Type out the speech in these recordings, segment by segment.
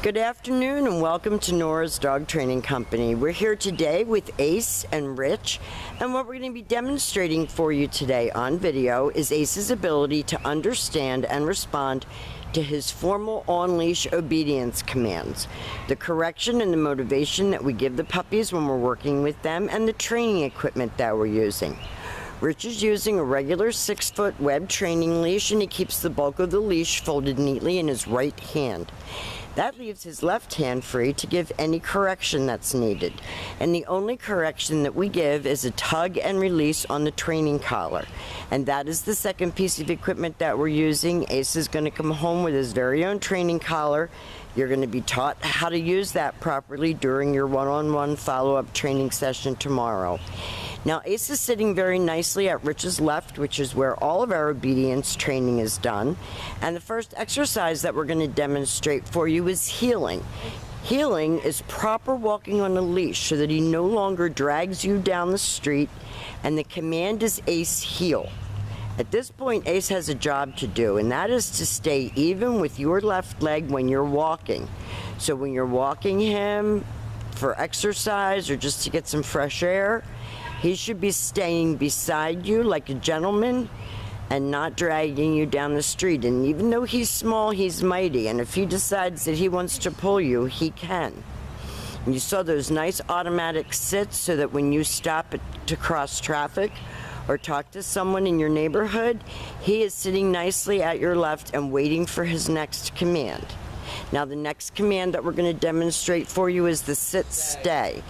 Good afternoon and welcome to Nora's Dog Training Company. We're here today with Ace and Rich, and what we're going to be demonstrating for you today on video is Ace's ability to understand and respond to his formal on-leash obedience commands, the correction and the motivation that we give the puppies when we're working with them, and the training equipment that we're using. Rich is using a regular 6-foot web training leash, and he keeps the bulk of the leash folded neatly in his right hand. That leaves his left hand free to give any correction that's needed. And the only correction that we give is a tug and release on the training collar. And that is the second piece of equipment that we're using. Ace is going to come home with his very own training collar. You're going to be taught how to use that properly during your one-on-one follow-up training session tomorrow. Now, Ace is sitting very nicely at Rich's left, which is where all of our obedience training is done. And the first exercise that we're going to demonstrate for you is heeling. Heeling is proper walking on a leash so that he no longer drags you down the street, and the command is Ace heel. At this point, Ace has a job to do, and that is to stay even with your left leg when you're walking. So when you're walking him for exercise or just to get some fresh air, he should be staying beside you like a gentleman and not dragging you down the street. And even though he's small, he's mighty. And if he decides that he wants to pull you, he can. And you saw those nice automatic sits so that when you stop to cross traffic or talk to someone in your neighborhood, he is sitting nicely at your left and waiting for his next command. Now, the next command that we're going to demonstrate for you is the sit stay.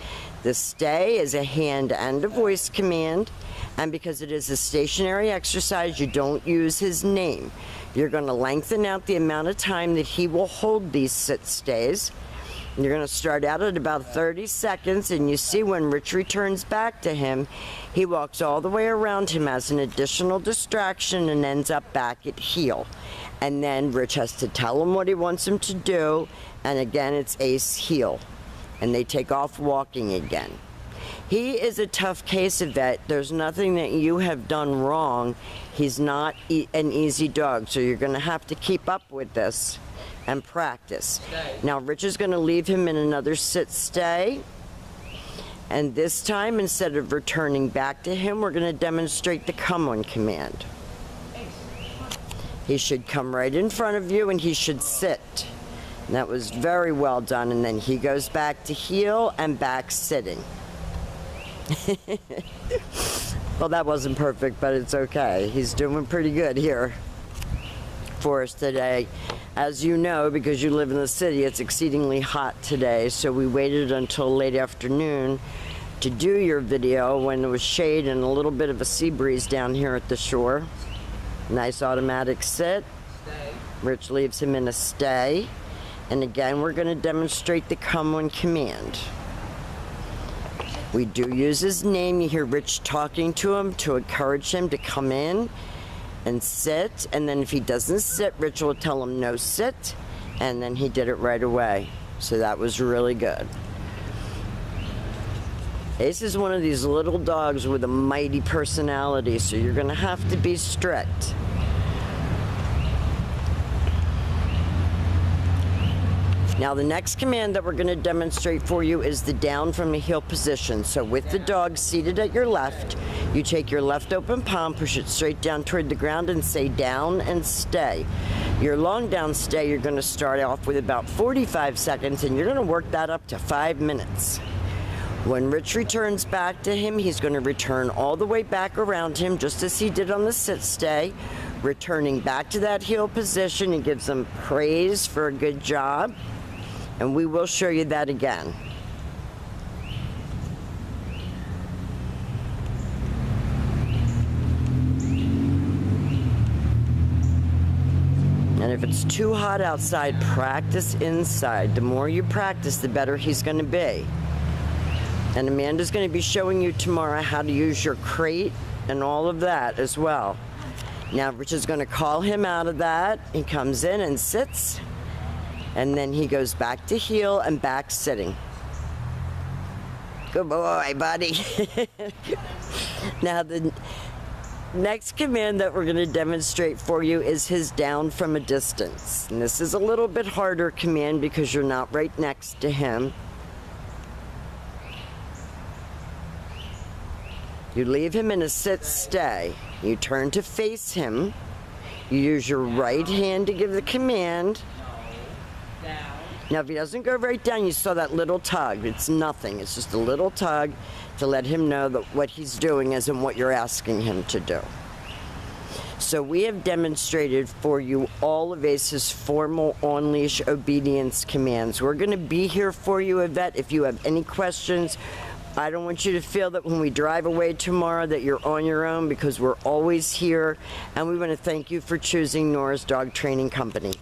The stay is a hand and a voice command, and because it is a stationary exercise, you don't use his name. You're going to lengthen out the amount of time that he will hold these sit stays. You're going to start out at about 30 seconds, and you see when Rich returns back to him, he walks all the way around him as an additional distraction and ends up back at heel. And then Rich has to tell him what he wants him to do, and again it's Ace heel. And they take off walking again. He is a tough case of that. There's nothing that you have done wrong. He's not an easy dog, so you're going to have to keep up with this and practice. Now, Rich is going to leave him in another sit stay. And this time, instead of returning back to him, we're going to demonstrate the come on command. He should come right in front of you, and he should sit. And that was very well done, and then he goes back to heel and back sitting. Well, that wasn't perfect, but it's okay. He's doing pretty good here for us today. As you know, because you live in the city, it's exceedingly hot today, so we waited until late afternoon to do your video when there was shade and a little bit of a sea breeze down here at the shore. Nice automatic sit. Rich leaves him in a stay. And again, we're going to demonstrate the come on command. We do use his name. You hear Rich talking to him to encourage him to come in and sit. And then if he doesn't sit, Rich will tell him no sit. And then he did it right away. So that was really good. Ace is one of these little dogs with a mighty personality, so you're going to have to be strict. Now, the next command that we're going to demonstrate for you is the down from a heel position. So with the dog seated at your left, you take your left open palm, push it straight down toward the ground and say down and stay. Your long down stay, you're going to start off with about 45 seconds, and you're going to work that up to 5 minutes. When Rich returns back to him, he's going to return all the way back around him, just as he did on the sit stay, returning back to that heel position. He gives him praise for a good job. And we will show you that again. And if it's too hot outside, practice inside. The more you practice, the better he's going to be. And Amanda's going to be showing you tomorrow how to use your crate and all of that as well. Now, Rich is going to call him out of that. He comes in and sits. And then he goes back to heel and back sitting. Good boy, buddy. Now, Next command that we're going to demonstrate for you is his down from a distance. And this is a little bit harder command because you're not right next to him. You leave him in a sit-stay. You turn to face him. You use your right hand to give the command. Now, if he doesn't go right down, you saw that little tug. It's nothing. It's just a little tug to let him know that what he's doing isn't what you're asking him to do. So we have demonstrated for you all of ACE's formal on-leash obedience commands. We're going to be here for you, Yvette, if you have any questions. I don't want you to feel that when we drive away tomorrow that you're on your own, because we're always here. And we want to thank you for choosing Nora's Dog Training Company.